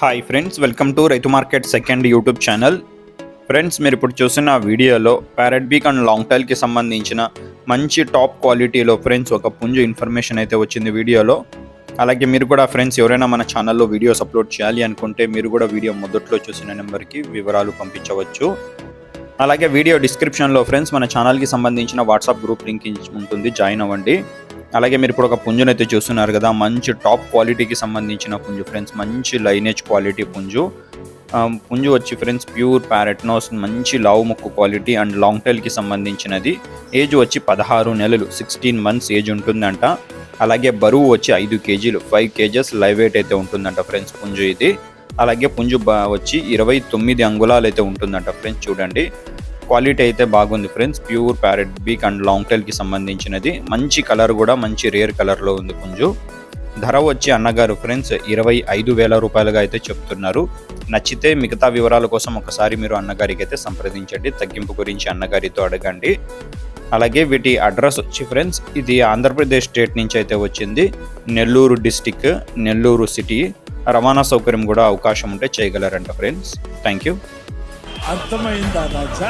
Hi friends, welcome to రైతు market second YouTube channel. Friends, మీరు ఇప్పుడు చూసిన వీడియోలో ప్యారెట్ బీక్ అండ్ లాంగ్ టైల్కి సంబంధించిన మంచి టాప్ క్వాలిటీలో ఫ్రెండ్స్ ఒక పుంజు ఇన్ఫర్మేషన్ అయితే వచ్చింది వీడియోలో. అలాగే మీరు కూడా ఫ్రెండ్స్ ఎవరైనా మన ఛానల్లో వీడియోస్ అప్లోడ్ చేయాలి అనుకుంటే మీరు కూడా వీడియో మొదట్లో చూసిన నెంబర్కి వివరాలు పంపించవచ్చు. అలాగే వీడియో డిస్క్రిప్షన్లో ఫ్రెండ్స్ మన ఛానల్కి సంబంధించిన వాట్సాప్ గ్రూప్ లింక్ ఉంటుంది, జాయిన్ అవ్వండి. అలాగే మీరు ఇప్పుడు ఒక పుంజునైతే చూస్తున్నారు కదా, మంచి టాప్ క్వాలిటీకి సంబంధించిన పుంజు ఫ్రెండ్స్, మంచి లైనేజ్ క్వాలిటీ పుంజు. పుంజు వచ్చి ఫ్రెండ్స్ ప్యూర్ ప్యారెట్ నోస్, మంచి లావు ముక్కు క్వాలిటీ అండ్ లాంగ్ టైల్కి సంబంధించినది. ఏజ్ వచ్చి 16 నెలలు, 16 months ఏజ్ ఉంటుందంట. అలాగే బరువు వచ్చి 5 kgs, 5 kgs లైవ్ వెయిట్ అయితే ఉంటుందంట ఫ్రెండ్స్ పుంజు ఇది. అలాగే పుంజు వచ్చి 29 అంగుళాలు అయితే ఉంటుందంట ఫ్రెండ్స్. చూడండి, క్వాలిటీ అయితే బాగుంది friends. Pure parrot beak and long టైల్కి సంబంధించినది. మంచి కలర్ కూడా మంచి రేర్ కలర్లో ఉంది పుంజు. ధర వచ్చి అన్నగారు ఫ్రెండ్స్ 25,000 రూపాయలుగా అయితే చెప్తున్నారు. నచ్చితే మిగతా వివరాల కోసం ఒకసారి మీరు అన్నగారికి అయితే సంప్రదించండి. తగ్గింపు గురించి అన్నగారితో అడగండి. అలాగే వీటి అడ్రస్ వచ్చి ఫ్రెండ్స్, ఇది ఆంధ్రప్రదేశ్ స్టేట్ నుంచి అయితే వచ్చింది. Nellore district, Nellore city. రవాణా సౌకర్యం కూడా అవకాశం ఉంటే చేయగలరంట ఫ్రెండ్స్. Thank you. అర్థమైందా రాజా?